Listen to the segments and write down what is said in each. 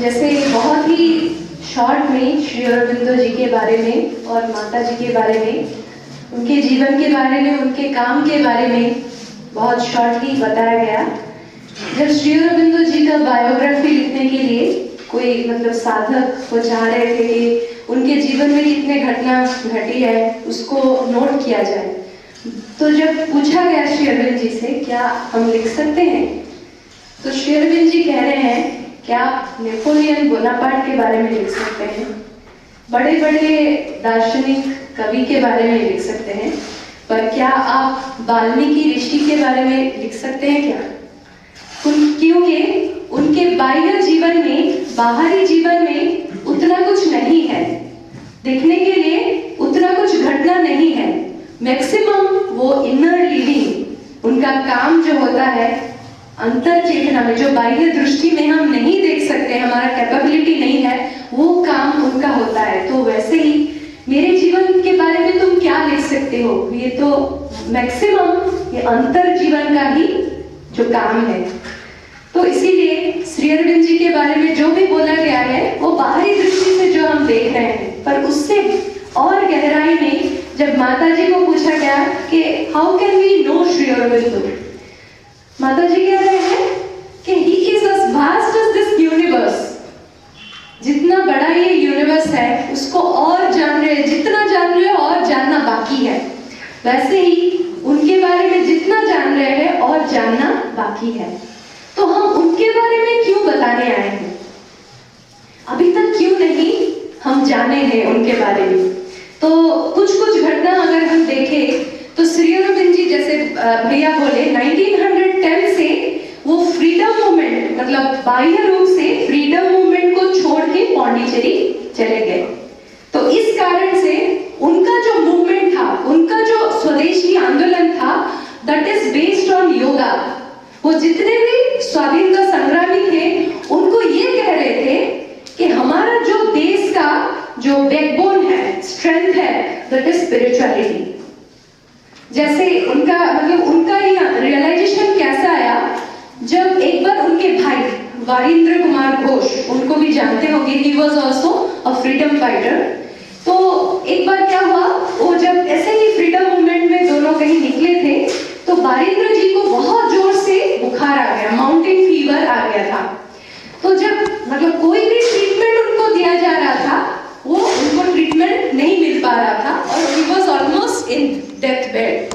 जैसे बहुत ही शॉर्ट में श्री अरबिंदो जी के बारे में और माता जी के बारे में, उनके जीवन के बारे में, उनके काम के बारे में बहुत शॉर्टली बताया गया। जब श्री अरबिंदो जी का बायोग्राफी लिखने के लिए कोई मतलब साधक वो चाह रहे थे कि उनके जीवन में कितने घटना घटी है उसको नोट किया जाए, तो जब पूछा गया श्री अरविंद जी से क्या हम लिख सकते हैं, तो श्री अरविंद जी कह रहे हैं क्या आप नेपोलियन बोनापार्ट के बारे में लिख सकते हैं, बड़े बड़े दार्शनिक कवि के बारे में लिख सकते हैं, पर क्या आप वाल्मीकि ऋषि के बारे में लिख सकते हैं क्या? क्योंकि उनके बाह्य जीवन में, बाहरी जीवन में उतना कुछ नहीं है, देखने के लिए उतना कुछ घटना नहीं है। मैक्सिमम वो इनर लिविंग, उनका काम जो होता है अंतर चेतना में, जो बाह्य दृष्टि में हम नहीं देख सकते, हमारा कैपेबिलिटी नहीं है, वो काम उनका होता है। तो वैसे ही मेरे जीवन के बारे में तुम क्या लिख सकते हो, ये तो मैक्सिमम ये अंतर जीवन का ही जो काम है। तो इसीलिए श्री अरविंद जी के बारे में जो भी बोला गया है वो बाहरी दृष्टि से जो हम देख रहे हैं, पर उससे और गहराई में जब माता जी को पूछा गया कि how can we know Shri Aurobindo, माता जी कह रहे हैं कि he is as vast as this universe, जितना बड़ा ये यूनिवर्स है उसको और जान रहे, जितना जान रहे हो और जानना बाकी है, वैसे ही उनके बारे में जितना जान रहे हैं और जानना बाकी है। तो हम उनके बारे में क्यों बताने आए हैं, अभी तक क्यों नहीं हम जाने हैं उनके बारे में? तो कुछ घटना अगर हम देखें तो श्री अरविंद जी जैसे भैया बोले 1910 से वो फ्रीडम मूवमेंट, मतलब बाह्य रूप से फ्रीडम मूवमेंट को छोड़ के पौंडीचेरी चले गए। तो इस कारण से उनका जो मूवमेंट था, उनका जो स्वदेशी आंदोलन था, that is based on yoga. वो जितने भी स्वाधीनता संग्रामी थे उनको ये कह रहे थे कि हमारा जो देश का जो बैकबोन है, स्ट्रेंथ है, दैट इज स्पिरिचुअलिटी। जैसे उनका मतलब उनका ये रियलाइजेशन कैसा आया जब एक बार उनके भाई वारिंद्र कुमार घोष, उनको भी जानते होंगे, he was also a freedom fighter. तो एक बार क्या हुआ, वो जब ऐसे ही फ्रीडम मूवमेंट में दोनों कहीं निकले थे तो वारिंद्र जी को बहुत जोर से बुखार आ गया, माउंटेन फीवर आ गया था। तो जब मतलब कोई भी ट्रीटमेंट उनको दिया जा रहा था, वो उनको ट्रीटमेंट नहीं मिल पा रहा था और he was almost in death bed.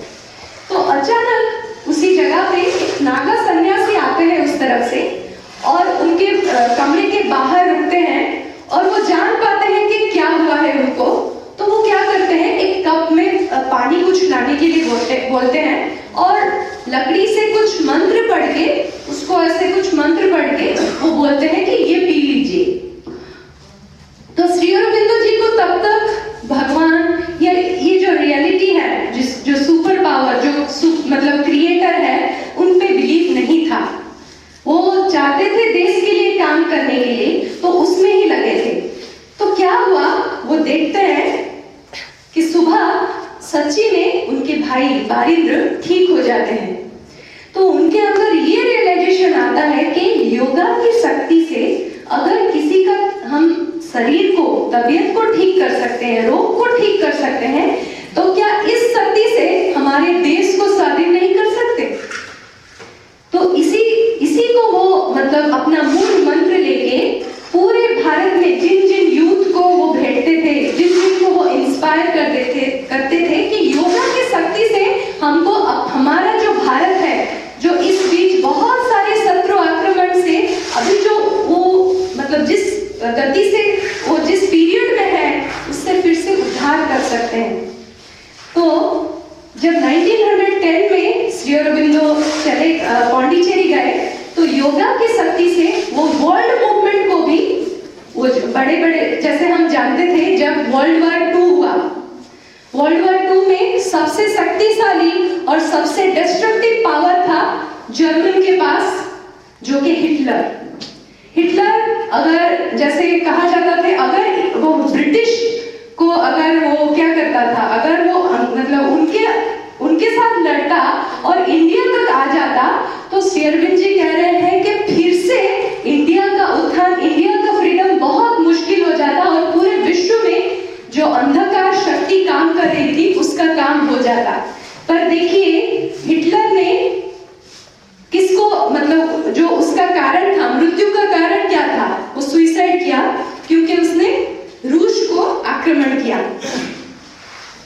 तो अचानक उसी जगह पे एक नागा सन्यासी आते हैं उस तरफ से और उनके कमरे के बाहर रुकते हैं और वो जान पाते हैं कि क्या हुआ है उनको। तो वो क्या करते हैं, एक कप में पानी कुछ लाने के लिए बोलते हैं और लकड़ी से कुछ मंत्र पढ़ के, उसको ऐसे कुछ मंत्र पढ़ के वो बोलते हैं कि ये पी लीजिए। तो श्री अरबिंदो जी को तब तक भगवान या ये जो रियलिटी है, जो सुपर पावर, जो मतलब क्रिएटर है, उन पे बिलीव नहीं था। वो चाहते थे देश के लिए काम करने के लिए, तो उसमें ही लगे थे। तो क्या हुआ, वो देखते हैं कि सुबह सच्ची में उनके भाई वारिंद्र ठीक हो जाते हैं। तो उनके अंदर ये रियलाइजेशन आता है कि योगा की शक्ति से अगर किसी का हम शरीर को, तबीयत को ठीक कर सकते हैं, रोग को ठीक कर सकते हैं, तो क्या इस शक्ति से हमारे देश को स्वाधीन नहीं कर सकते? तो इसी को वो मतलब अपना मूल मंत्र लेके पूरे भारत में जिन जिन यूथ को वो भेजते थे, जिन को वो इंस्पायर करते थे कि योगा की शक्ति से हमको हमारा जो भारत है, जो इस बीच बहुत सारे शत्रु आक्रमण से अभी जो वो मतलब जिस गति से वो जिस पीरियड में है, उससे फिर से उद्धार कर सकते हैं। तो जब 1910 में श्री अरबिंदो चले पौंडीचेरी गए, तो योगा की शक्ति से वो वर्ल्ड मूवमेंट को भी, वो बड़े बड़े जैसे हम जानते थे जब वर्ल्ड वॉर 2 हुआ, वर्ल्ड वॉर 2 में सबसे शक्तिशाली और सबसे डिस्ट्रक्टिव पावर था जर्मन के पास, जो कि हिटलर अगर जैसे कहा जाता था, अगर वो ब्रिटिश को अगर वो क्या करता था, अगर वो मतलब उनके साथ लड़ता और इंडिया तक आ जाता, तो श्री अरविंद जी कह रहे हैं कि फिर से इंडिया का उत्थान, इंडिया का फ्रीडम बहुत मुश्किल हो जाता और पूरे विश्व में जो अंधकार शक्ति काम कर रही थी उसका काम हो जाता। पर देखिए हिटलर ने किसको, मतलब जो उसका कारण था, मृत्यु का कारण क्या था? वो सुसाइड किया क्योंकि उसने रूस को आक्रमण किया।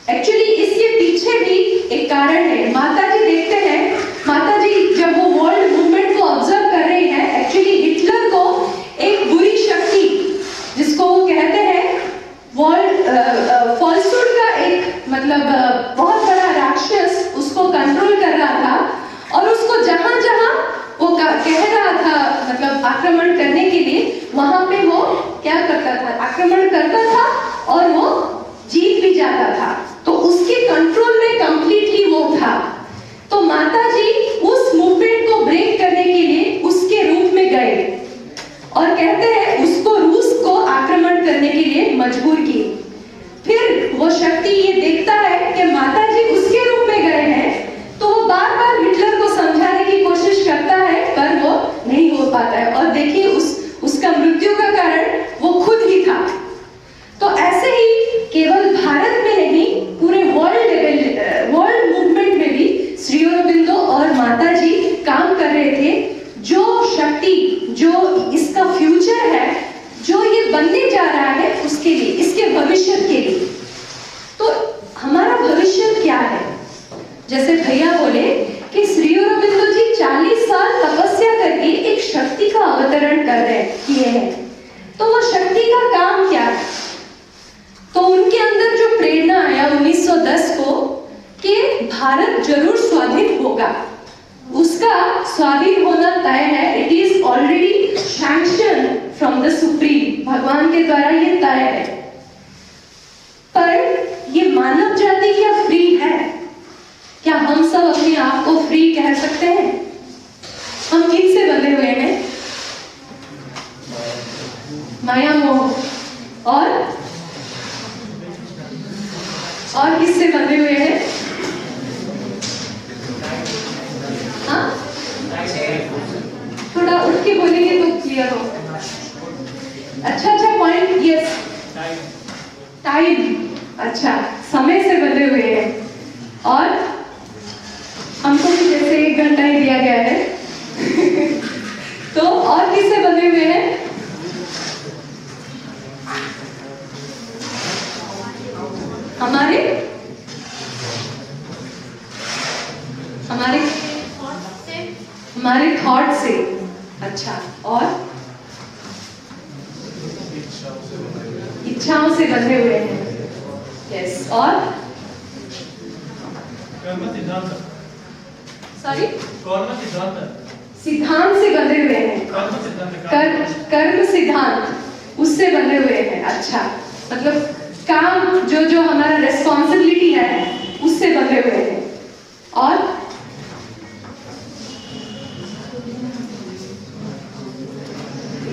एक्चुअली इसके पीछे भी एक कारण है। माताजी देखते हैं, माताजी जब वो वर्ल्ड मूवमेंट को ऑब्जर्व कर रहे हैं, एक्चुअली हिटलर को एक बुरी शक्ति, जिसको वो कहते हैं वर्ल्ड फॉल्सूड का एक मतलब बहुत बड़ा राक्षस, उसको कंट्रोल कर रहा था और उसको जहां जहां वो कह रहा था मतलब आक्रमण करने के लिए, वहां पे वो क्या करता था? आक्रमण करता था और वो जीत भी जाता था। तो उसके कंट्रोल में कंप्लीटली वो था। तो माताजी उस मूवमेंट को ब्रेक करने के लिए उसके रूप में गए और कहते हैं उसको रूस को आक्रमण करने के लिए मजबूर की। फिर वो शक्ति ये देखता है कि माताजी उसके रूप में गए हैं, तो वो बार बार हिटलर को समझाने की कोशिश करता है, पर वो नहीं हो पाता है। और देखिए उसका मृत्यु का कारण वो खुद ही था। तो ऐसे ही केवल भारत में नहीं, पूरे वर्ल्ड मूवमेंट में भी श्री अरबिंदो और माताजी काम कर रहे थे। जो शक्ति, जो इसका फ्यूचर है, जो ये बनने जा रहा है, उसके लिए, इसके भविष्य के लिए। तो हमारा भविष्य क्या है? जैसे भैया बोले कि श्री अरबिंदो जी 40 साल तपस्या करके एक शक्ति का अवतरण किए हैं। तो वो शक्ति का काम क्या है? तो उनके अंदर जो प्रेरणा आया 1910 को कि भारत जरूर स्वाधीन होगा, उसका स्वाधीन होना तय है। It is already sanction from the supreme, भगवान के द्वारा ये तय है। पर ये मानव जाति क्या फ्री है? क्या हम सब अपने आप को फ्री कह सकते हैं? हम किससे बंधे हुए हैं? माया मोह और किससे बंधे हुए हैं? हाँ, थोड़ा उठ के बोलेंगे तो क्लियर हो। अच्छा पॉइंट, यस, टाइम। अच्छा, समय से बंधे हुए हैं। और हमको भी जैसे 1 घंटा ही दिया गया है तो और किससे बंधे हुए हैं? हमारे थॉट से। अच्छा, और इच्छाओं से बंधे हुए हैं। यस, और सॉरी, सिद्धांत से बंधे हुए हैं। कर्म सिद्धांत, उससे बंधे हुए हैं। अच्छा, मतलब काम जो हमारा रेस्पॉन्सिबिलिटी है, उससे बंधे हुए हैं। और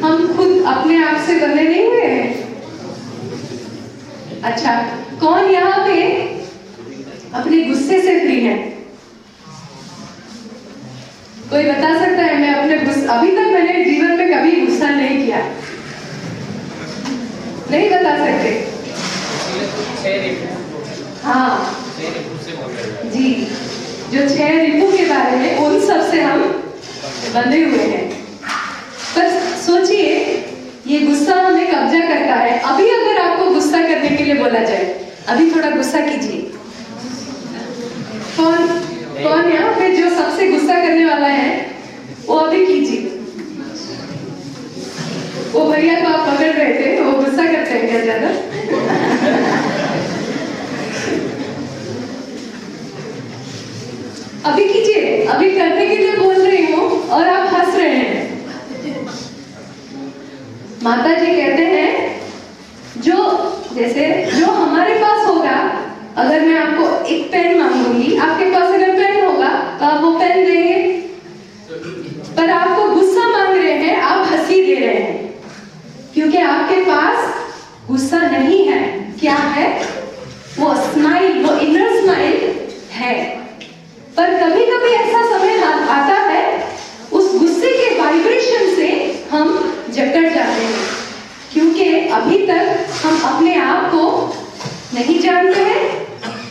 हम खुद अपने आप से बंधे नहीं हुए हैं। अच्छा, कौन यहाँ पे अपने गुस्से से फ्री है? कोई बता सकता है? मैं अपने अभी तक मैंने जीवन में कभी गुस्सा नहीं किया। नहीं बता सकते? हाँ जी, जो 6 रिपू के बारे में, उन सब से हम बंधे हुए हैं। पर सोचिए, ये गुस्सा हमें कब्जा करता है। अभी अगर आपको गुस्सा करने के लिए बोला जाए, अभी थोड़ा गुस्सा कीजिए। कौन यहाँ पे जो सबसे गुस्सा करने वाला है, वो अभी कीजिए। वो भैया को आप पकड़ रहे थे, वो गुस्सा करते हैं क्या ज्यादा? अभी कीजिए, अभी करने के लिए बोल रही हूँ और आप हंस रहे हैं। माता जी कहते हैं जो हमारे पास होगा, अगर मैं आपको एक पेन मांगूंगी, आपके पास अगर पेन होगा तो आप वो पेन देंगे। पर आपको गुस्सा मांग रहे हैं, आप हंसी दे रहे हैं, क्योंकि आपके पास गुस्सा नहीं है। क्या है? वो स्माइल, वो इनर स्माइल है। पर कभी कभी ऐसा समय आता है, उस गुस्से के वाइब्रेशन से हम बिगड़ जाते हैं, क्योंकि अभी तक हम अपने आप को नहीं जानते हैं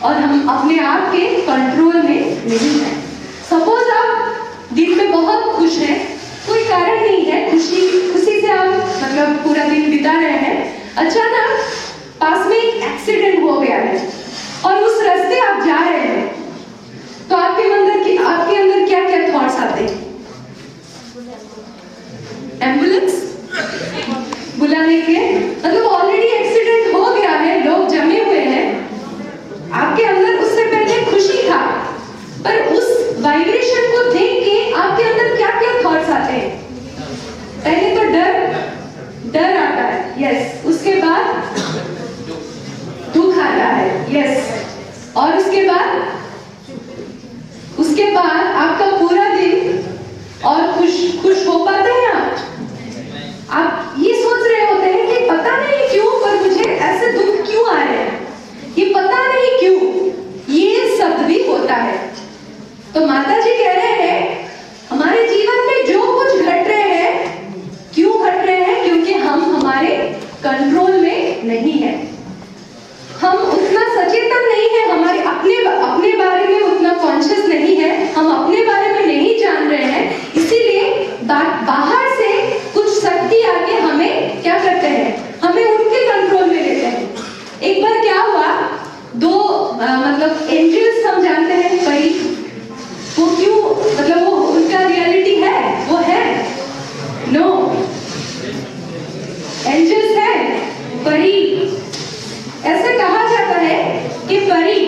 और हम अपने आप के कंट्रोल में नहीं हैं। सपोज आप दिन में बहुत खुश हैं, कोई कारण नहीं है, खुशी से आप मतलब पूरा दिन बिता रहे हैं, अचानक पास में एक एक्सीडेंट हो गया है और उस रास्ते आप जा रहे हैं, तो आपके अंदर क्या क्या थॉट्स आते हैं? एम्बुलेंस बुलाने के, मतलब ऑलरेडी एक्सीडेंट हो गया है, लोग जमे हुए हैं, आपके अंदर उससे पहले खुशी था, पर उस वाइब्रेशन को देख के आपके अंदर क्या क्या थॉट्स आते हैं? पहले तो डर आता है, यस, उसके बाद दुख आता है, यस, और उसके बाद आपका पूरा दिन और खुश हो पाते हैं आप ये सोच रहे होते हैं कि पता नहीं क्यों पर मुझे ऐसे दुख क्यों आ रहे हैं, ये पता नहीं क्यों, ये सब भी होता है। तो माता जी कह रहे हैं हमारे जीवन में जो कुछ घट रहे हैं, क्यों घट रहे हैं? क्योंकि हम हमारे कंट्रोल में नहीं है, हम उतना सचेतन नहीं है, हमारे अपने बारे में उतना कॉन्शियस नहीं है, हम अपने बारे में नहीं जान रहे हैं, इसीलिए बाहर से कुछ शक्ति आके हमें क्या करते हैं, हमें उनके कंट्रोल में लेते हैं। एक बार क्या हुआ, दो मतलब एंजल्स हम जानते हैं, परी, वो क्यों, मतलब वो उनका रियलिटी है, वो है नो, एंजल्स है, परी, ऐसे कहा जाता है कि परी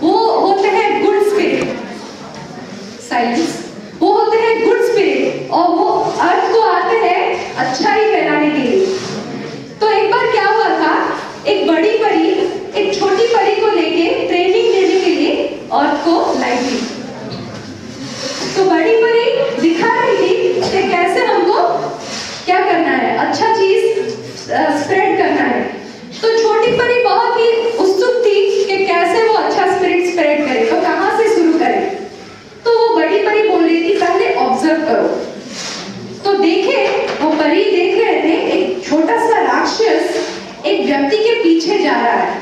वो होते हैं गुड स्पिरिट, साइलेंस, वो होते हैं गुड स्पिरिट और वो अर्थ को आते हैं अच्छाई फैलाने के लिए। तो एक बार क्या हुआ था, एक बड़ी परी एक छोटी परी को लेके ट्रेनिंग देने के लिए अर्थ को लाई थी। तो बड़ी परी दिखा रही थी कि कैसे हमको क्या करना है, अच्छा चीज स्प्रेड करना है। तो छोटी परी बहुत ही उत्सुक थी कि कैसे वो अच्छा स्पिरिट स्प्रेड करे, तो कहां से शुरू करे। तो वो बड़ी परी बोल रही थी पहले ऑब्जर्व करो। तो देखे, वो परी देख रहे थे एक छोटा सा राक्षस एक व्यक्ति के पीछे जा रहा है,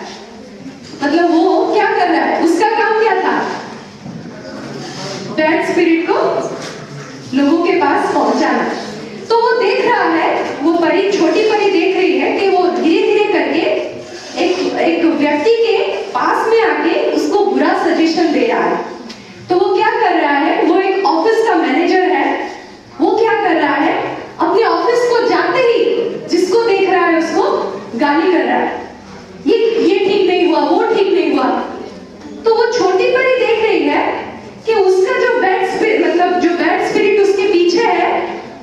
मतलब वो क्या कर रहा है, उसका काम क्या था, बैड स्पिरिट को लोगों के पास पहुंचाना। तो वो देख रहा है, वो परी, छोटी परी देख रही है कि वो धीरे धीरे करके एक व्यक्ति के पास में आके उसको बुरा सजेशन दे रहा है। तो वो क्या कर रहा है, वो एक ऑफिस का मैनेजर है, वो क्या कर रहा है, अपने ऑफिस को जाते ही जिसको देख रहा है उसको गाली कर रहा है, ये ठीक नहीं हुआ, वो ठीक नहीं हुआ। तो वो छोटी परी देख रही है कि उसका जो बैड स्पिरिट उसके पीछे है,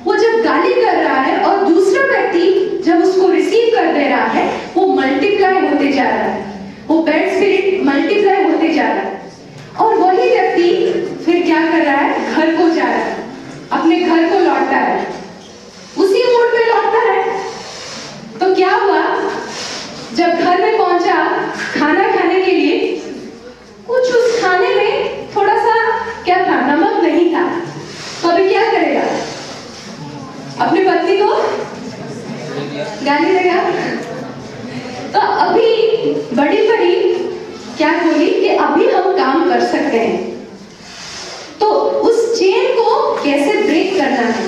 वो जब गाली कर रहा है और दूसरा व्यक्ति जब उसको रिसीव कर दे रहा है, वो मल्टीप्लाई होते जा रहा है, वो बैड स्पिरिट मल्टीप्लाई होते जा रहा है। और वही व्यक्ति फिर क्या कर रहा है, घर को जा रहा है, अपने घर को लौटता है, उसी मोड में लौटता है। तो क्या हुआ, जब घर में पहुंचा खाना खाने के लिए, कुछ उस खाने में थोड़ा सा क्या था, नमक नहीं था। तो अभी क्या करेगा, अपनी पत्नी को गाली देगा। तो अभी बड़ी परी क्या बोली कि अभी हम काम कर सकते हैं, तो उस चेन को कैसे ब्रेक करना है,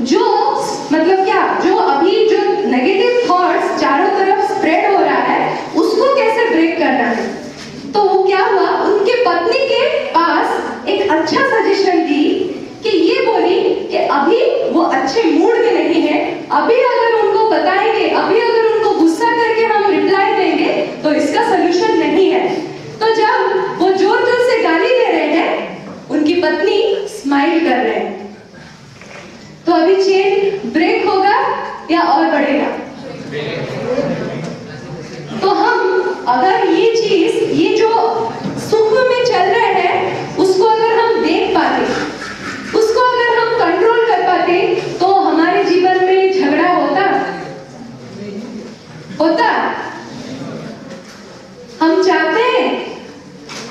जो मतलब क्या, जो अभी जो नेगेटिव थॉट्स चारों तरफ स्प्रेड हो रहा है, उसको कैसे ब्रेक करना है। तो वो क्या हुआ, उनके पत्नी के पास एक अच्छा सजेशन दी कि ये बोली कि अभी वो अच्छे मूड में नहीं है, अभी अगर उनको बताएंगे, अभी अगर उनको गुस्सा करके हम रिप्लाई देंगे तो इसका सलूशन नहीं है। तो जब वो जोर जोर से गाली दे रहे हैं, उनकी पत्नी स्माइल कर रहे हैं, तो अभी चेन ब्रेक होगा या और बढ़ेगा। तो हम अगर ये चीज, ये जो सुख में चल रहे हैं, उसको अगर हम देख पाते, उसको अगर हम कंट्रोल कर पाते, तो हमारे जीवन में झगड़ा होता हम चाहते हैं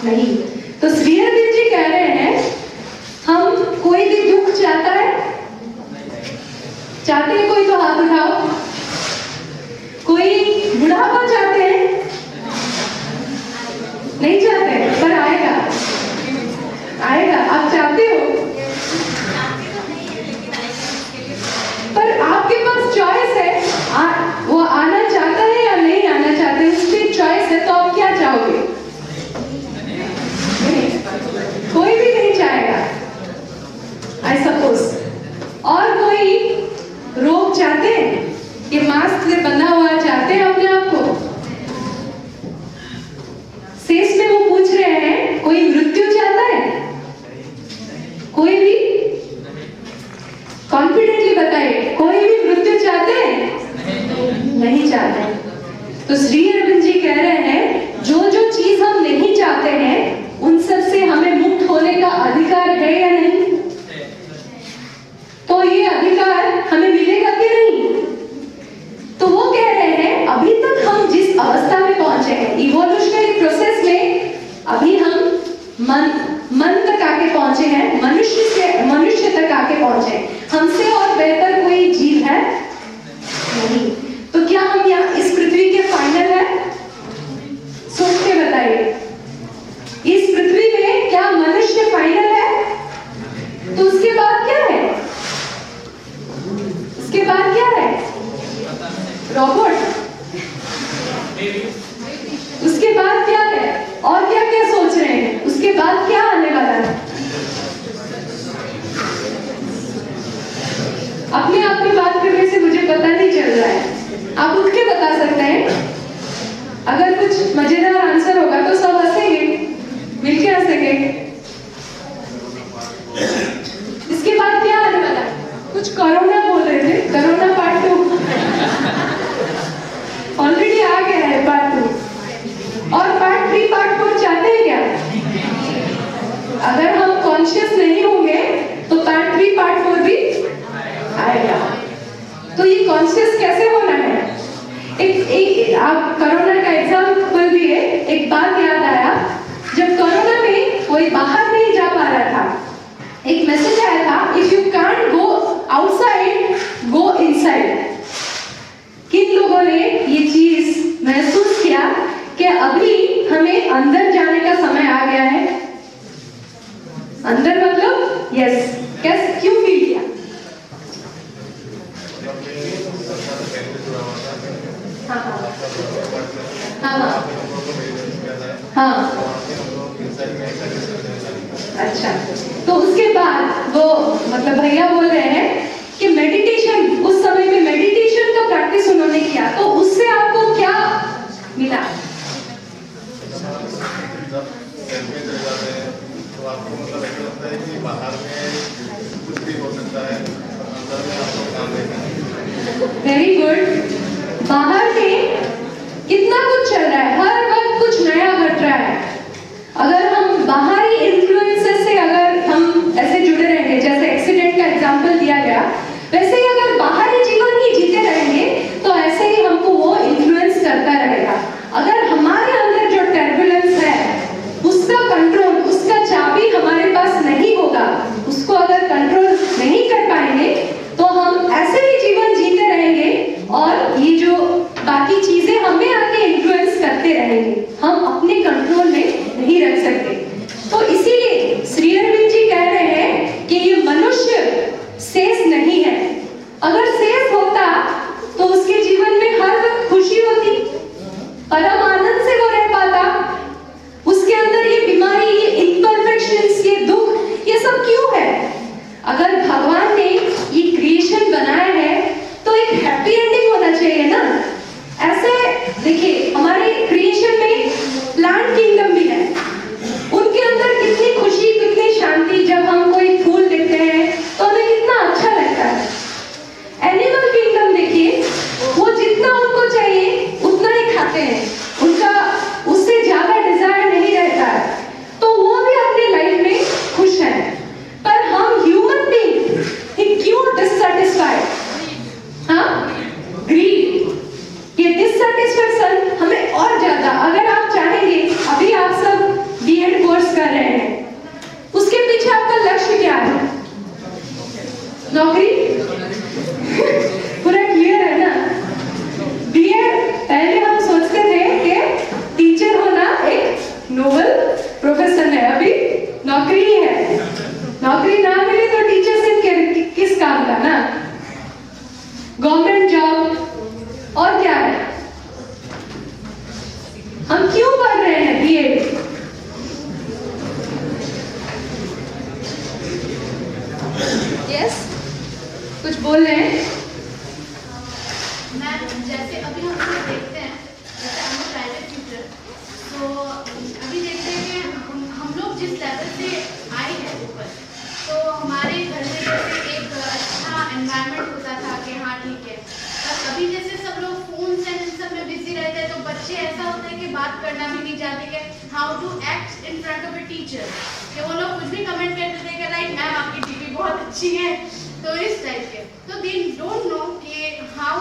नहीं। तो श्री अरविंद जी कह रहे हैं, हम कोई भी दुख चाहता है, चाहते हैं कोई तो हाथ उठाओ। चाहते हैं अपने आप को? शेष में वो पूछ रहे हैं, कोई मृत्यु चाहता है? कोई भी? कॉन्फिडेंटली बताइए, कोई भी मृत्यु चाहते हैं? नहीं चाहते। तो श्री अरविंद जी कह रहे हैं, जो जो चीज हम नहीं चाहते हैं उन सब से हमें मुक्त होने का अधिकार है या नहीं? तो ये अधिकार हमें मिलेगा कि नहीं? तो वो कह रहे हैं, अभी तक हम जिस अवस्था में पहुंचे हैं इवोल्यूशनरी प्रोसेस में, अभी हम मन तक आके पहुंचे हैं, मनुष्य तक आके पहुंचे हैं। हमसे और बेहतर कोई जीव है नहीं। तो क्या हम यहाँ इस पृथ्वी के फाइनल है? सोच के बताइए, इस पृथ्वी में क्या मनुष्य फाइनल है? तो उसके बाद क्या है? उसके बाद क्या है? रोबोट? उसके बाद क्या है? और क्या क्या सोच रहे हैं? उसके बाद क्या आने वाला है? अपने आप में बात करने से मुझे पता नहीं चल रहा है, आप उठ के बता सकते हैं। अगर कुछ मजेदार आंसर होगा तो सब हंसेंगे, मिलके हंसेंगे। इसके बाद क्या आने वाला है? कुछ कोरोना बोल रहे थे, कोरोना पार्ट 2 ऑलरेडी आ गया है, पार्ट 2 और पार्ट 3 पार्ट 4 चाहते हैं क्या? अगर हम कॉन्शियस नहीं होंगे तो पार्ट 3 पार्ट 4 भी आएगा। तो ये कॉन्शियस कैसे होना है? एक आप कोरोना का एग्जाम्पल दिए, एक बात याद आया, जब कोरोना में कोई बाहर नहीं जा पा रहा था, एक मैसेज आया था, if you can't go outside go inside. किन लोगों ने ये चीज महसूस किया कि अभी हमें अंदर जाने का समय आ गया है? अंदर मतलब यस, कैसे, क्यों फील किया? हाँ हाँ हाँ, अच्छा। तो उसके बाद वो मतलब भैया बोल रहे हैं कि मेडिटेशन, उस समय में मेडिटेशन का प्रैक्टिस उन्होंने किया, तो उससे आपको क्या मिला? तो आपको मतलब ऐसा लगता है कि बाहर में कुछ भी हो सकता है, अंदर में आपको काम देना है। Very good. बाहर में कितना कुछ चल रहा है, हर वक्त कुछ नया घट रहा है। अगर हम बाहरी इन्फ्लुएंसेस से अगर हम ऐसे जुड़े रहेंगे, जैसे एक्सीडेंट का एग्जांपल दिया गया, वैसे ही अगर बाहरी जीवन ही जीते रहेंगे तो ऐसे ही हमको वो इन्फ्लुएंस करता रहेगा। अगर हमारे अंदर जो टर्बुलेंस है उसका कंट्रोल, उसका चाबी हमारे पास नहीं होगा, उसको अगर कंट्रोल नहीं कर पाएंगे तो हम ऐसे ही जीवन जीते रहेंगे और ये जो बाकी चीजें हमें आके इन्फ्लुएंस करते रहेंगे, हम अपने कंट्रोल में नहीं रख सकते। तो इसीलिए श्री अरविंद जी कह रहे हैं कि ये मनुष्य शेष नहीं है। अगर शेष होता तो उसके जीवन में हर वक्त खुशी होती, परम आनंद से वो रह पाता। उसके अंदर ये बीमारी, ये इम्परफेक्शंस, ये दुख, ये सब क्यों है? अगर भगवान ने ये क्रिएशन बनाया है तो एक हैप्पी एंडिंग होना चाहिए ना। ऐसे देखिए, हमारे क्रिएशन में प्लांट किंगडम भी है, उनके अंदर कितनी खुशी, कितनी शांति, जब हम कोई फूल देखते हैं तो हमें कितना अच्छा लगता है। एनिमल किंगडम देखिए, वो जितना उनको चाहिए उतना ही खाते हैं, उनका उससे ज्यादा डिजायर नहीं रहता है, तो वो भी अपनी लाइफ में खुश हैं। पर हम ह्यूमन बीइंग क्यों डिससैटिस्फाइड? हाँ, ग्रीड, ये डिससैटिस्फैक्शन हमें और ज्यादा। अगर आप चाहेंगे, अभी आप सब बीएड कोर्स कर रहे हैं, उसके पीछे आपका लक्ष्य क्या है? नौकरी? पूरा क्लियर है ना? बीएड पहले हम सोचते थे कि टीचर होना एक नोबल प्रोफेशन है, अभी नौकरी ही है। नौकरी ना मिले तो टीचर से किस काम का ना? Government job. और क्या है? हम क्यों पढ़ रहे हैं बीएड? यस, कुछ बोल रहे हैं? मैम, जैसे अभी हम बच्चे ऐसा होता है कि बात करना भी नहीं जानते कि how to act in front of a teacher, कि वो लोग कुछ भी कमेंट कर देते हैं कि लाइक मैम आपकी टीवी बहुत अच्छी है, तो इस टाइप के। तो दे डोंट नो कि हाउ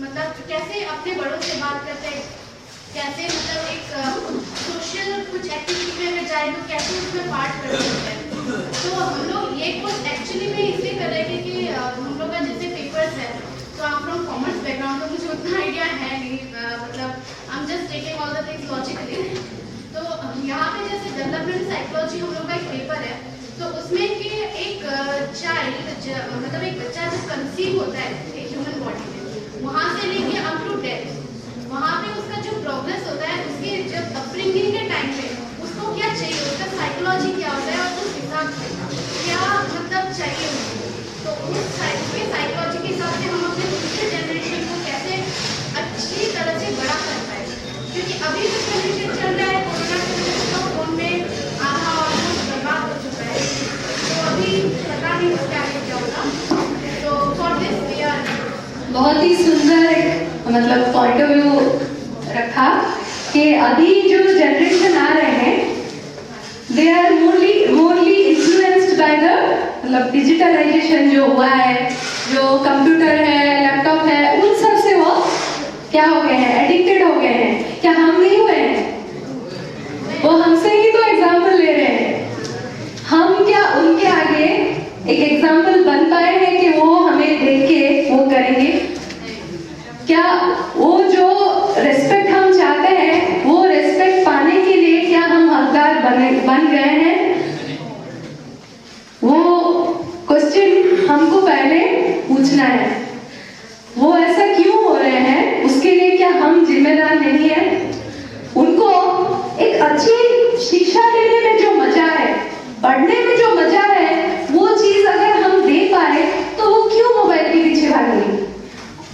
मतलब कैसे अपने बड़ों से बात करते हैं, कैसे मतलब एक सोशल कुछ एक्टिविटी में अगर जाए तो कैसे उसमें पार्ट कर सकते हैं। तो हम लोग ये कोर्स एक्चुअली में इसलिए कर रहे थे कि हम लोग का जैसे पेपर्स है, तो I am from commerce background, तो मुझे उतना आइडिया है नहीं, मतलब I am just taking all the things logically. तो यहाँ पे जैसे डेवलपमेंट साइकोलॉजी हम लोग का एक पेपर है, तो उसमें कि एक चाइल्ड मतलब एक बच्चा जब कंसीव होता है एक ह्यूमन बॉडी में, वहाँ से लेके अप टू डेथ, वहाँ पे उसका जो प्रोग्रेस होता है, उसके जब अपब्रिंगिंग के टाइम पे उसको क्या चाहिए, उसका साइकोलॉजी क्या होता है और उस हिसाब से क्या मतलब चाहिए उसको, तो उस साइकोलॉजी के हिसाब से हम अपने फ्यूचर जनरेशन को कैसे अच्छी तरह से बड़ा कर पाए। क्योंकि अभी जो जनरेशन चल रहा है कोरोना के वजह से तो फोन में आधा ऑलमोस्ट बर्बाद हो चुका है, तो अभी पता नहीं उसके आगे क्या होगा। तो फॉर दिस वी आर बहुत ही सुंदर एक मतलब पॉइंट ऑफ व्यू रखा कि अभी जो जनरेशन आ रहे हैं they are morally influenced by the मतलब डिजिटलाइजेशन जो हुआ है, जो कंप्यूटर है, लैपटॉप है, उन सब से वो क्या हो गए हैं, एडिक्टेड हो गए हैं। क्या हम नहीं हुए हैं? वो हमसे ही तो एग्जाम्पल ले रहे हैं। हम क्या उनके आगे एक एग्जाम्पल बन पाए हैं कि वो हमें देख के वो करेंगे? क्या वो जो रेस्पेक्ट हम चाहते हैं वो रेस्पेक्ट पाने के लिए क्या हम हकदार बन गए हैं? वो क्वेश्चन हमको पहले पूछना है। वो ऐसा क्यों हो रहे हैं, उसके लिए क्या हम जिम्मेदार नहीं है? उनको एक अच्छी शिक्षा लेने में जो मजा है, पढ़ने में जो मजा है, वो चीज अगर हम दे पाए तो वो क्यों मोबाइल के पीछे भागेंगे?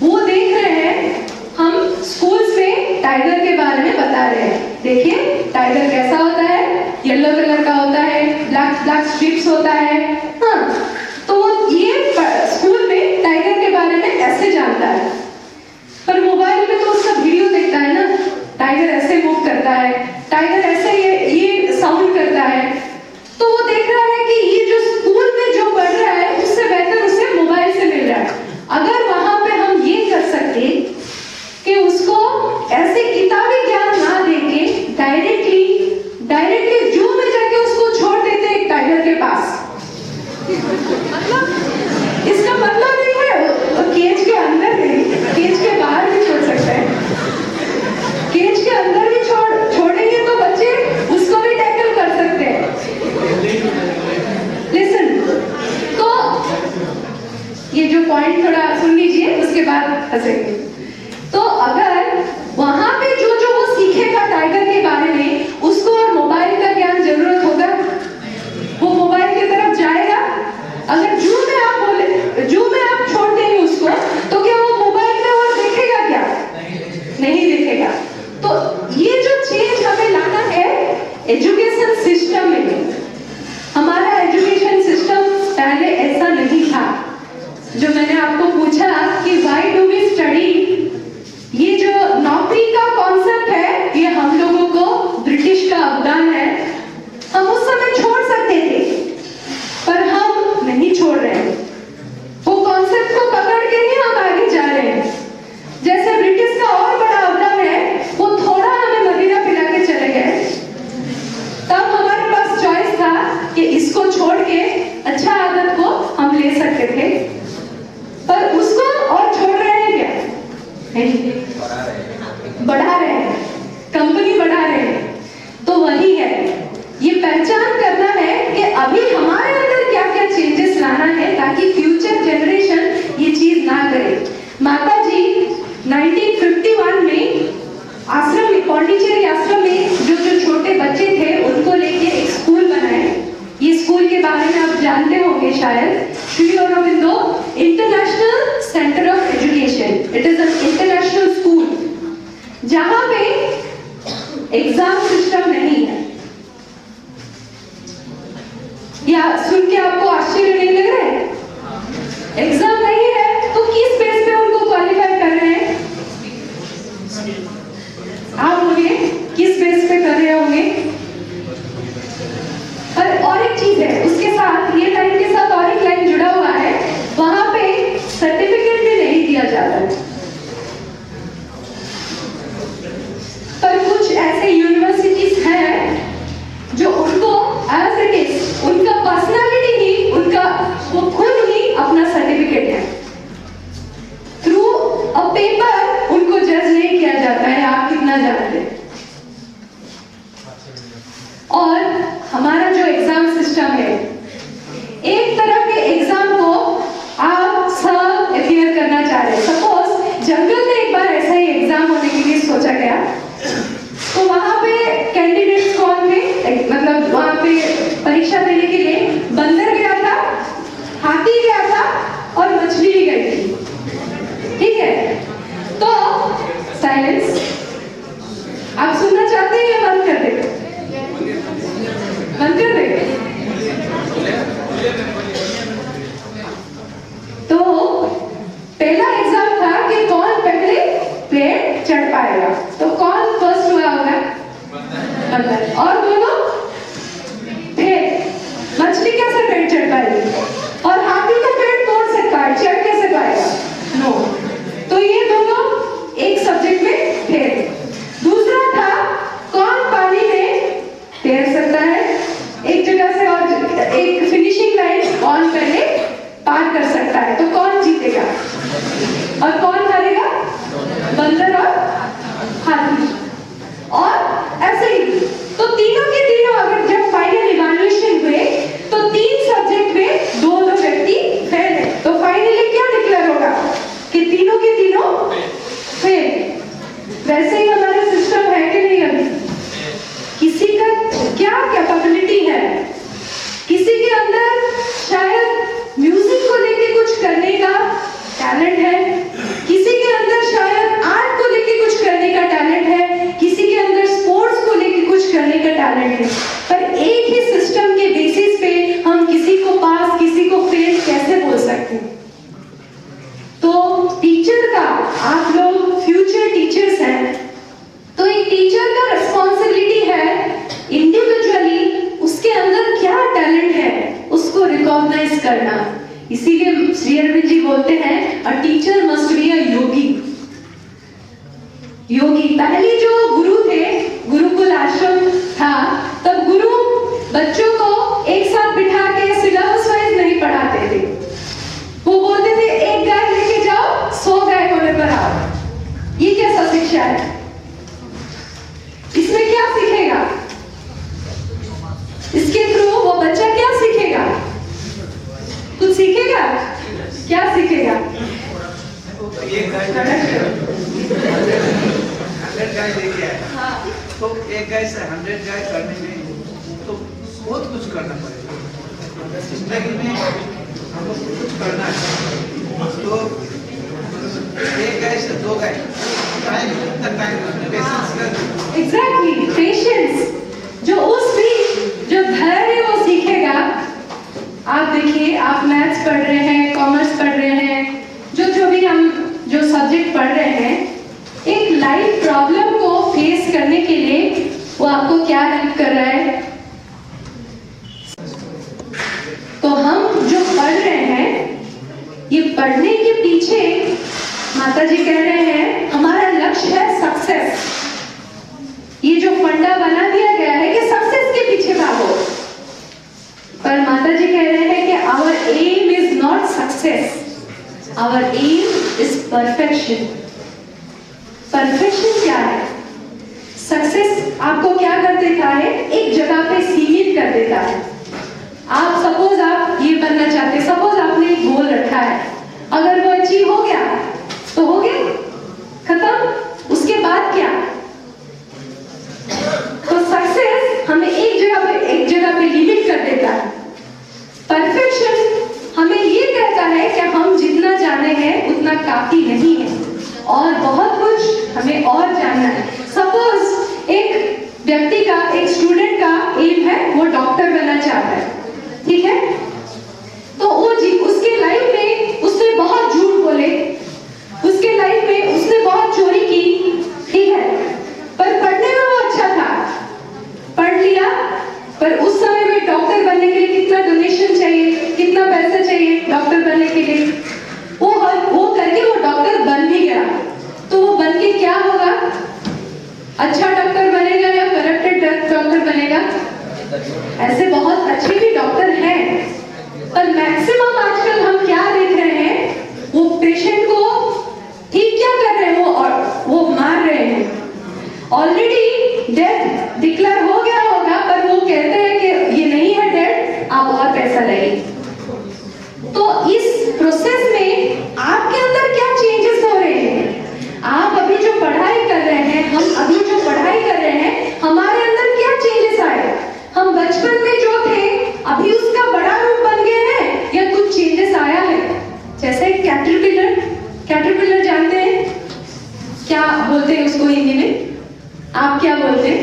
वो देख रहे हैं, हम स्कूल्स में टाइगर के बारे में बता रहे हैं, देखिए टाइगर कैसा होता है, येलो कलर का होता है, ब्लैक स्ट्रिप्स होता है। हाँ, तो ये स्कूल में टाइगर के बारे में ऐसे जानता है, पर मोबाइल में तो उसका वीडियो देखता है ना, टाइगर ऐसे मूव करता है, टाइगर ऐसे ये साउंड करता है, तो वो देख रहा है कि ये जो स्कूल में जो पढ़ रहा है उससे बेहतर उसे मोबाइल से मिल रहा है। अगर वहां पे हम ये कर सकते कि उसको ऐसे किताबी ज्ञान ना देके डायरेक्टली जू में जाके उसको छोड़ देते एक टाइगर के पास, मतलब इसका मतलब नहीं है केज के अंदर नहीं, केज के बाहर भी छोड़ सकते हैं। केज के अंदर भी छोड़ेंगे तो बच्चे उसको भी टैकल कर सकते हैं। लिसन, तो ये जो पॉइंट थोड़ा सुन लीजिए, उसके बाद हंसेंगे। तो अगर वहां पे जो वो सीखेगा टाइगर के बारे में, उसको और मोबाइल का ज्ञान जरूरत होगा, वो मोबाइल की तरफ जाएगा। अगर जू में आप छोड़ देंगे उसको, तो क्या वो मोबाइल में और देखेगा क्या? नहीं देखेगा। तो ये जो चेंज हमें लाना है एजुकेशन सिस्टम में, हमारा एजुकेशन सिस्टम पहले ऐसा नहीं था। जो मैंने आपको पूछा कि व्हाई डू वी स्टडी, ये जो नौकरी का कॉन्सेप्ट है, ये हम लोगों को ब्रिटिश का अवदान है। हम उस समय छोड़ सकते थे, पर हम नहीं छोड़ रहे हैं। वो कॉन्सेप्ट को पकड़ के ही हम आगे जा रहे हैं। जैसे ब्रिटिश का और बड़ा अवदान है, वो थोड़ा हमें मदिरा पिला के चले गए, तब हमारे पास चॉइस था कि इसको छोड़ के अच्छा आदत को हम ले सकते थे, पर उसको और छोड़ रहे हैं क्या? नहीं, बढ़ा रहे हैं, कंपनी बढ़ा रहे हैं। तो वही है, ये पहचान करना है कि अभी हमारे अंदर क्या क्या चेंजेस लाना है ताकि फ्यूचर जनरेशन ये चीज ना करे। माता जी 1951 में आश्रम में, पौंडीचेरी आश्रम में जो छोटे बच्चे थे उनको लेके एक स्कूल बनाए। ये स्कूल के बारे में आप जानते होंगे शायद, Shri Aurobindo international centre of education. It is an international school जहां पे एग्जाम सिस्टम नहीं है। या सुन के आपको आश्चर्य नहीं लग रहा है? एग्जाम नहीं है तो किस बेस पे उनको क्वालिफाई कर रहे हैं? एक तरह के एग्जाम को आप सब अपियर करना चाह रहे हैं। सपोज जंगल में एक बार ऐसा ही एग्जाम होने के लिए सोचा गया, तो वहां पे कैंडिडेट्स कौन थे, मतलब वहां पे परीक्षा देने के लिए बंदर गया था, हाथी गया था और मछली भी गई थी। ठीक है, तो साइलेंस। आप सुनना चाहते हैं या बंद कर दें? बंद कर दें। तो पहला एग्जाम था कि कौन पहले पेड़ चढ़ पाएगा, तो कौन फर्स्ट हुआ होगा? बंदर। और दोनों पेड़, मछली कैसे पेड़ चढ़ पाएगी? और हाथी तो पेड़ तोड़ सकता है, चढ़ कैसे पाएगा? नो। तो ये दोनों एक सब्जेक्ट में थे। दूसरा था कौन पानी में तैर सकता है, एक जगह से और एक फिनिशिंग लाइन कौन पहले पार कर सकता है, तो कौन जीतेगा और कौन हारेगा? बंदर और हाथी। और ऐसे ही तो तीनों के तीनों अगर जब फाइनल इवैल्यूएशन हुए तो 3 सब्जेक्ट में 2 व्यक्ति फेल है, तो फाइनली क्या डिक्लेयर होगा कि तीनों के तीनों फेल। वैसे ही हमारा सिस्टम है कि नहीं? अभी किसी का क्या कैपेबिलिटी है, किसी के अंदर शायद म्यूजिक को लेके कुछ करने का टैलेंट है, किसी के अंदर शायद आर्ट को लेके कुछ करने का टैलेंट है, किसी के अंदर स्पोर्ट्स को लेके कुछ करने का टैलेंट है, पर एक ही सिस्टम के बेसिस पे हम किसी को पास किसी को फेल कैसे बोल सकते हैं? तो टीचर का, आप लोग फ्यूचर टीचर्स हैं, तो एक टीचर का रिस्पॉन्सिबिलिटी है इंडिविजुअली उसके अंदर क्या टैलेंट है उसको रिकॉग्नाइज करना। इसीलिए श्री अरविंद जी बोलते हैं a teacher must be a yogi. योगी पहले जो गुरु थे, गुरुकुल आश्रम था, तब गुरु बच्चों को एक साथ बिठा के सिलेबस वाइज नहीं पढ़ाते थे। वो बोलते थे एक गाय लेके जाओ, 100 गाय होने पर आओ। ये कैसा शिक्षा है? इसमें क्या सीखेगा? इसके थ्रू वो बच्चा क्या सीखेगा? कुछ सीखेगा? क्या सीखेगा? एक गाय लेके आए, तो एक गाय से 100 गाय करने में तो बहुत कुछ करना पड़ेगा। जिंदगी में हमको कुछ करना है, तो एक गाय से 2 गाय एग्जैक्टली पेशेंस, जो उस भी जो धैर्य वो सीखेगा। आप देखिए, आप मैथ्स पढ़ रहे हैं, कॉमर्स पढ़ रहे हैं, जो भी हम जो सब्जेक्ट पढ़ रहे हैं, एक लाइफ प्रॉब्लम को फेस करने के लिए वो आपको क्या हेल्प कर रहा है? तो हम जो पढ़ रहे हैं, ये पढ़ने के पीछे माता जी कह रहे हैं हमारा लक्ष्य है सक्सेस। ये जो फंडा बना दिया गया है कि सक्सेस के पीछे भागो, पर माता जी कह रहे हैं कि our aim is not success, our aim is perfection. Perfection क्या है? सक्सेस आपको क्या कर देता है? एक जगह पे सीमित कर देता है। आप सपोज आप ये बनना चाहते हैं, सपोज आपने एक गोल रखा है, अगर वो अचीव हो गया तो हो गया, खत्म। उसके बाद क्या? तो सक्सेस हमें एक जगह पे लिमिट कर देता है। परफेक्शन हमें ये कहता है कि हम जितना जाने हैं उतना काफी नहीं है और बहुत कुछ हमें और जानना है। सपोज एक व्यक्ति का, एक स्टूडेंट का एम है वो डॉक्टर बनना चाहता है, ठीक है? तो वो उसके लाइफ में उसने बहुत झूठ बोले, उसके लाइफ में उसने बहुत चोरी की, ठीक है, पर पढ़ने में वो अच्छा था, पढ़ लिया, पर उस समय में डॉक्टर बनने के लिए कितना डोनेशन चाहिए, कितना पैसा चाहिए डॉक्टर बनने के लिए, वो करके वो डॉक्टर बन भी गया। तो वो बन के क्या होगा? अच्छा डॉक्टर बनेगा या करप्टेड डॉक्टर बनेगा? ऐसे बहुत अच्छे भी डॉक्टर हैं, पर मैक्सिमम आजकल हम क्या देख रहे हैं, वो पेशेंट को ठीक क्या कर रहे हैं, वो मार रहे हैं। ऑलरेडी डेथ डिक्लेयर हो गया होगा, पर वो कहते हैं कि ये नहीं है डेथ, आप और पैसा लाइए। इसको हिंदी में? आप क्या बोलते हैं?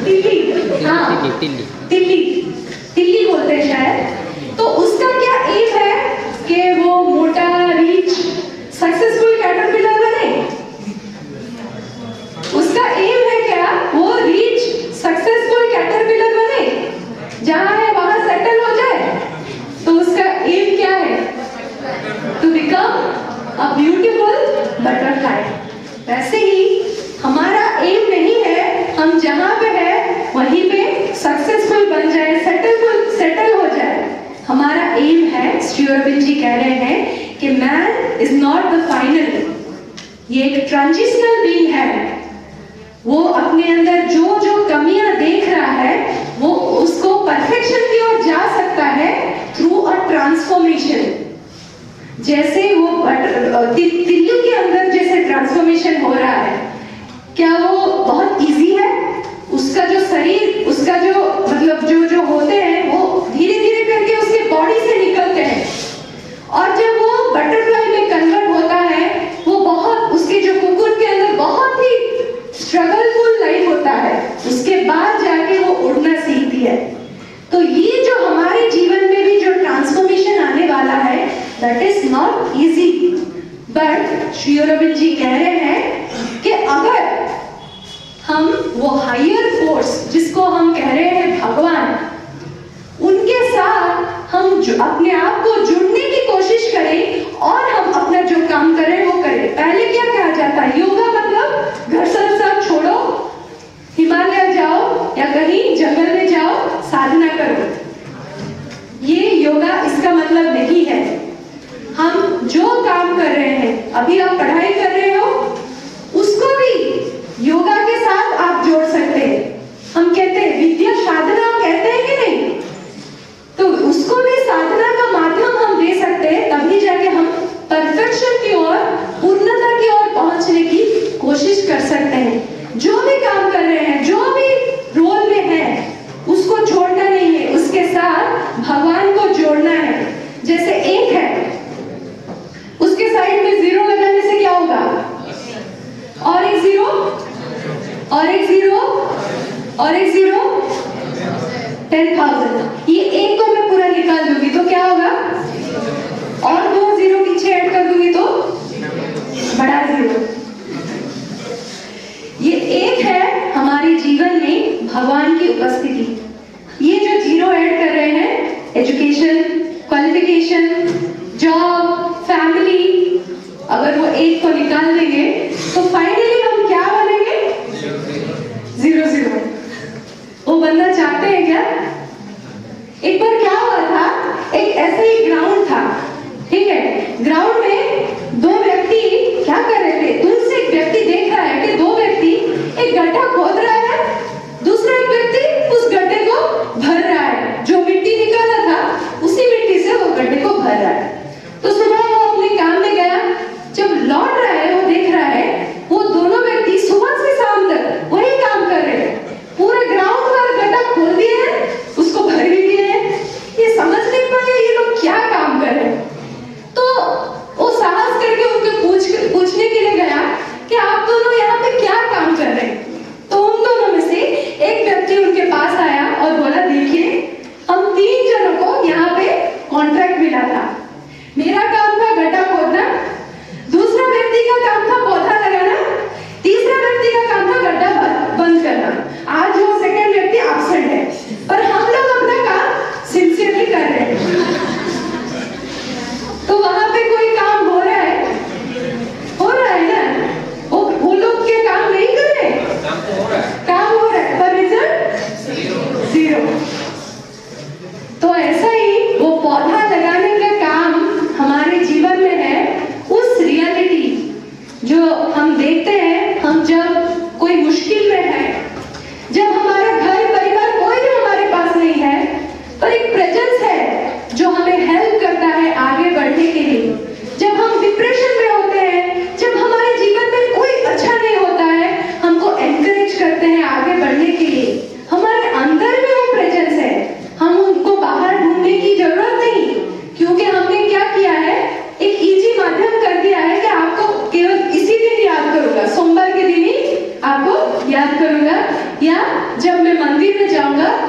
तिल्ली। हाँ, तिल्ली तिल्ली बोलते हैं शायद। तो उसका क्या एम है कि वो मोटा, रिच, सक्सेसफुल कैटरपिलर बने? उसका एम है क्या वो रिच सक्सेसफुल कैटरपिलर बने, जहां है वहां सेटल हो जाए? तो उसका एम क्या है? To become a beautiful butterfly. वैसे ही हमारा एम नहीं है हम जहां पे है वहीं पे सक्सेसफुल बन जाए, सेटल हो जाए। हमारा एम है, श्री अरविंद जी कह रहे हैं कि man is not the final, ये एक ट्रांजिशनल बीइंग है। वो अपने अंदर जो जो कमियां देख रहा है वो उसको परफेक्शन की ओर जा सकता है थ्रू अ ट्रांसफॉर्मेशन। जैसे वो तिल्ली के अंदर जैसे ट्रांसफॉर्मेशन हो रहा है, क्या वो बहुत इजी है? उसका जो शरीर, उसका जो मतलब जो होते हैं वो धीरे धीरे करके उसके बॉडी से निकलते हैं, और जब वो बटरफ्लाई में कन्वर्ट होता है वो बहुत, उसके जो कुकुर के अंदर बहुत ही स्ट्रगलफुल लाइफ होता है, उसके बाद जाके वो उड़ना सीखती है। तो ये जो हमारे जीवन में भी जो ट्रांसफॉर्मेशन आने वाला है, that is not easy. But Shri Arvind ji कह रहे हैं कि अगर हम वो हायर फोर्स जिसको हम कह रहे हैं भगवान, उनके साथ हम अपने आप को जुड़ने की कोशिश करें और हम अपना जो काम करें वो करें। पहले क्या कहा जाता है? योगा मतलब घर सब छोड़ो, हिमालय जाओ या कहीं जंगल में जाओ, साधना करो। ये योगा इसका मतलब नहीं है। हम जो काम कर रहे हैं, अभी आप पढ़ाई कर रहे हो, उसको भी योगा के साथ आप जोड़ सकते हैं। हम कहते हैं विद्या साधना, कहते हैं कि नहीं? तो उसको भी साधना का माध्यम हम दे सकते हैं, तभी जाके हम परफेक्शन की ओर, पूर्णता की ओर पहुंचने की कोशिश कर सकते हैं। जो भी काम कर रहे हैं, जो भी रोल में है, उसको छोड़ना नहीं है, उसके साथ भगवान को जोड़ना है। जैसे एक है, उसके साइड में जीरो लगाने से क्या होगा? और एक जीरो, और एक जीरो, और एक जीरो, 10,000। ये एक को मैं पूरा निकाल दूंगी तो क्या होगा? और दो जीरो पीछे ऐड कर दूंगी तो बड़ा जीरो। ये एक है हमारे जीवन में भगवान की उपस्थिति। ये जो जीरो ऐड कर रहे हैं, एजुकेशन, क्वालिफिकेशन, जॉब, फैमिली, अगर वो एक को निकाल देंगे तो फाइनली हम क्या बनेंगे? Zero zero. वो बनना चाहते हैं क्या? एक बार क्या हुआ था, एक ऐसे ही ग्राउंड था, ठीक है? ग्राउंड में दो व्यक्ति क्या कर रहे थे? दूर से एक व्यक्ति देख रहा है कि दो व्यक्ति एक गड्ढा खोद रहा है, दूसरा एक व्यक्ति उस गड्ढे को भर रहा है। जो मिट्टी निकाला था उसी मिट्टी से वो गड्ढे को भर रहा है। तो सुबह वो अपने काम में गया, जब लौट रहा है वो देख रहा है वो दोनों व्यक्ति सुबह से शाम तक वही काम कर रहे हैं। पूरे ग्राउंड पर गड्ढा खोल दिए हैं, उसको भर भी दिए हैं। ये समझ नहीं पाए ये लोग क्या काम कर रहे हैं। तो वो साहस करके उनके पूछने के लिए गया कि आप दोनों यहाँ पे क्या काम कर रहे हैं? तो उन दोनों में से एक व्यक्ति उनके पास आया और बोला, देखिए हम 3 जनों को यहाँ पे कॉन्ट्रैक्ट मिला था। मेरा काम था गड्ढा खोदना, दूसरा व्यक्ति का काम था पौधा लगाना, तीसरा व्यक्ति का काम था गड्ढा बंद करना। आज वो सेकंड व्यक्ति एब्सेंट है, पर हम लोग अपना काम सिंसियरली कर रहे हैं। तो वहां पे कोई काम हो रहा है ना? वो लोग के काम नहीं कर रहे, काम हो रहा है, पर रिजल्ट जीरो। तो ऐसा ही वो पौधा लगाने का काम हमारे जीवन में है। उस रियलिटी जो हम देखते हैं, हम जब कोई मुश्किल में है, जब हमारा घर परिवार कोई भी हमारे पास नहीं है, पर एक प्रेजेंस है जो हमें हेल्प करता है आगे बढ़ने के लिए। जब हम डिप्रेशन में होते हैं, जब हमारे जीवन में कोई अच्छा नहीं होता है, हमको एनकरेज करते हैं आगे बढ़ने के लिए। हमारे अंदर में वो प्रेजेंस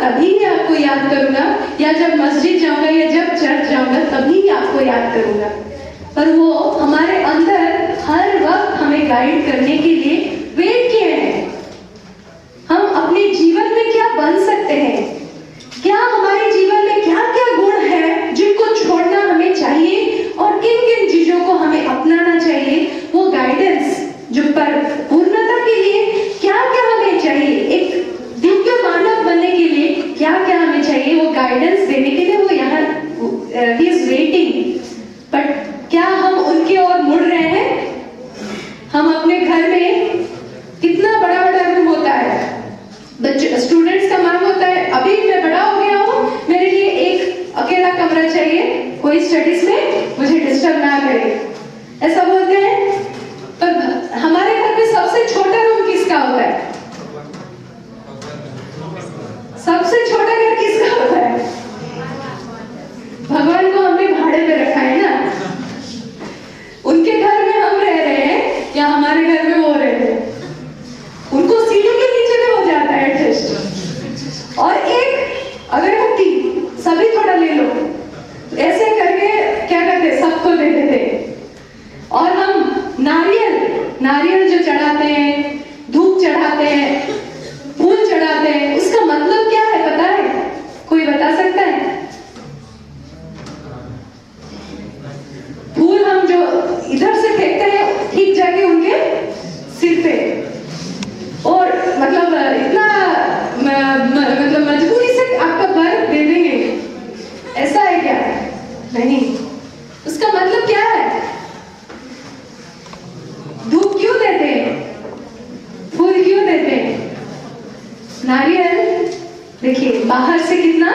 तभी ही आपको याद करूंगा, या जब मस्जिद जाऊंगा या जब चर्च जाऊंगा तभी आपको याद करूंगा। पर वो हमारे अंदर हर वक्त हमें गाइड करने के लिए वेट किए हैं। हम अपने जीवन में क्या बन सकते हैं, क्या हमारे जीवन में क्या क्या गुण है जिनको छोड़ना हमें चाहिए और किन किन चीजों को हमें अपनाना चाहिए, वो गाइडेंस जो पर पूर्णता के लिए क्या क्या हमें चाहिए, एक दिव्य मानव बनने के लिए क्या क्या हमें चाहिए, वो गाइडेंस देने के लिए वो यहाँ ही इज वेटिंग। बट क्या हम उनके ओर मुड़ रहे हैं? हम अपने घर में कितना बड़ा बड़ा रूम होता है, बच्चे स्टूडेंट्स का मांग होता है, अभी मैं बड़ा हो गया हूँ, मेरे लिए एक अकेला कमरा चाहिए, कोई स्टडीज में मुझे डिस्टर्ब ना करे, ऐसा बोलते हैं। पर हमारे घर में सबसे छोटा रूम किसका होता है? सबसे छोटा घर किसका होता है? भगवान को हमने भाड़े पे रखा है ना, उनके घर में हम रह रहे हैं या हमारे घर में वो रह रहे हैं, उनको सीढ़ी के नीचे में हो जाता है एडजस्ट। और एक अगरबत्ती सभी थोड़ा ले लो, ऐसे करके क्या करते, सबको दे देते। और हम नारियल जो चढ़ाते हैं, धूप चढ़ाते हैं, फूल चढ़ाते हैं, उसका मतलब क्या है पता है? कोई बता सकता है? फूल हम जो इधर से फेंकते हैं ठीक जाके उनके सिर पे, और मतलब इतना मतलब मजबूरी से आपका बर दे देंगे, ऐसा है क्या? नहीं, उसका मतलब क्या है? धूप क्यों देते हैं, फूल क्यों देते हैं? नारियल देखिए बाहर से कितना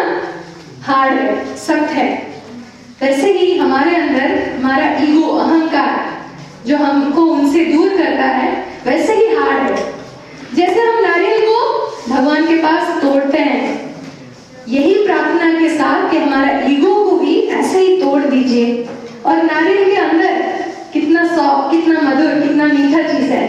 हार्ड है, सख्त है, वैसे ही हमारे अंदर हमारा ईगो, अहंकार जो हमको उनसे दूर करता है, वैसे ही हार्ड है। जैसे हम नारियल को भगवान के पास तोड़ते हैं, यही प्रार्थना के साथ कि हमारा ईगो को भी ऐसे ही तोड़ दीजिए। और नारियल के अंदर कितना सॉफ्ट, कितना मधुर, कितना मीठा चीज है,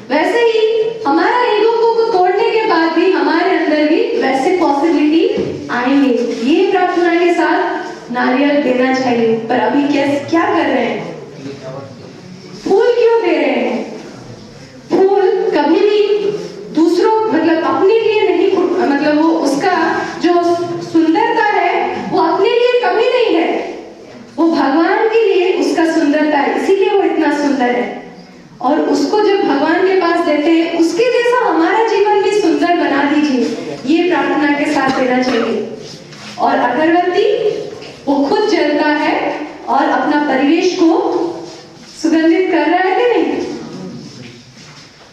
वैसे ही हमारा ईगो को तोड़ने के बाद भी हमारे अंदर भी वैसे पॉसिबिलिटी आएंगे। ये प्रार्थना के साथ नारियल देना चाहिए। पर अभी क्या कर रहे हैं? फूल क्यों दे रहे हैं? फूल कभी भी दूसरों मतलब अपने लिए नहीं, मतलब वो उसका जो सुंदरता है वो अपने लिए कभी नहीं है, वो भगवान के लिए उसका सुंदरता है, इसीलिए वो इतना सुंदर है। और उसको जब भगवान के पास देते हैं, उसके जैसा हमारा जीवन भी सुंदर बना दीजिए, ये प्रार्थना के साथ देना चाहिए। और अगरबत्ती वो खुद जलता है और अपना परिवेश को सुगंधित कर रहा है कि नहीं?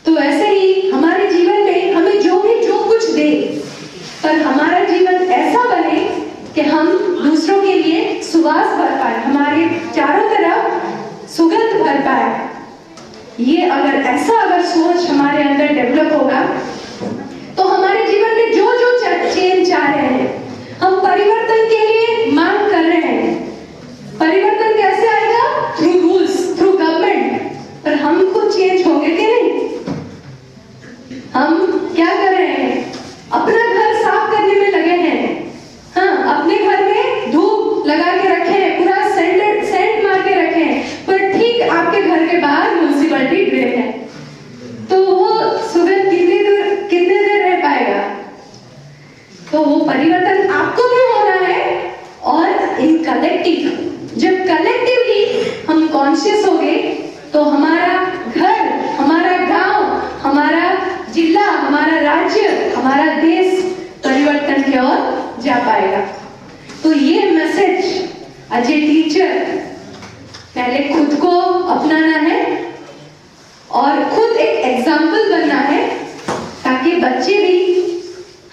तो ऐसे ही हमारे जीवन में हमें जो कुछ दे, पर हमारा जीवन ऐसा बने कि हम दूसरों के लिए सुवास भर पाए, हमारे चारों तरफ सुगंध भर पाए। ये अगर सोच हमारे अंदर डेवलप होगा तो हमारे जीवन में जो चेंज चाह रहे हैं, हम परिवर्तन के लिए मांग कर रहे हैं। परिवर्तन कैसे आएगा? Through rules, through government. पर हमको चेंज होंगे कि नहीं? हम क्या कर रहे हैं? अपना घर साफ करने में लगे हैं। हाँ, अपने घर में धूप लगा के रखे हैं, पूरा सेंट मार के रखे हैं, पर ठीक आपके घर के बाहर म्युनिसिपैलिटी ड्रेन है, तो वो सुगंध कितने देर रह पाएगा? तो वो परिवर्तन आपको भी होना है। और इन कलेक्टिव, जब कलेक्टिवली हम कॉन्शियस होंगे तो हमारा घर, हमारा गांव, हमारा जिला, हमारा राज्य, हमारा देश परिवर्तन की ओर जा पाएगा। तो ये मैसेज एज ए टीचर पहले खुद को अपनाना है और खुद एक एग्जाम्पल बनना है, ताकि बच्चे भी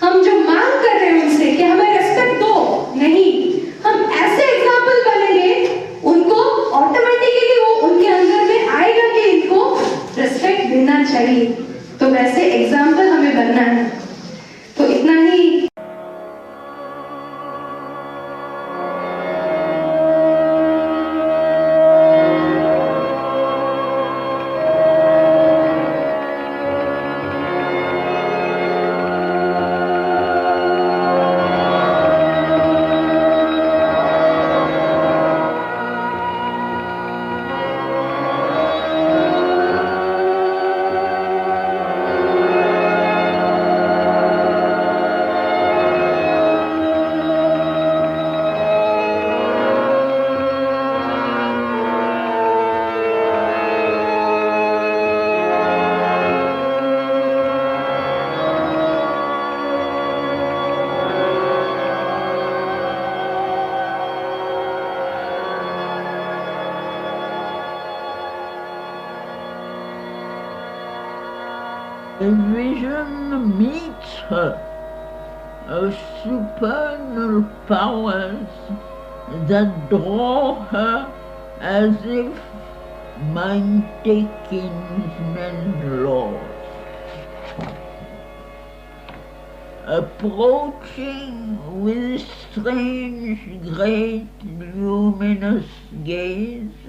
हम जो मांग कर रहे हैं उनसे कि हमें रेस्पेक्ट दो, नहीं, हम ऐसे एग्जाम्पल बनेंगे, उनको ऑटोमेटिकली वो उनके अंदर में आएगा कि इनको रेस्पेक्ट देना चाहिए। तो वैसे एग्जाम्पल हमें बनना है। तो इतना ही। A vision meets her of supernal powers that draw her as if mighty kinsmen lords. Approaching with strange, great, luminous gaze,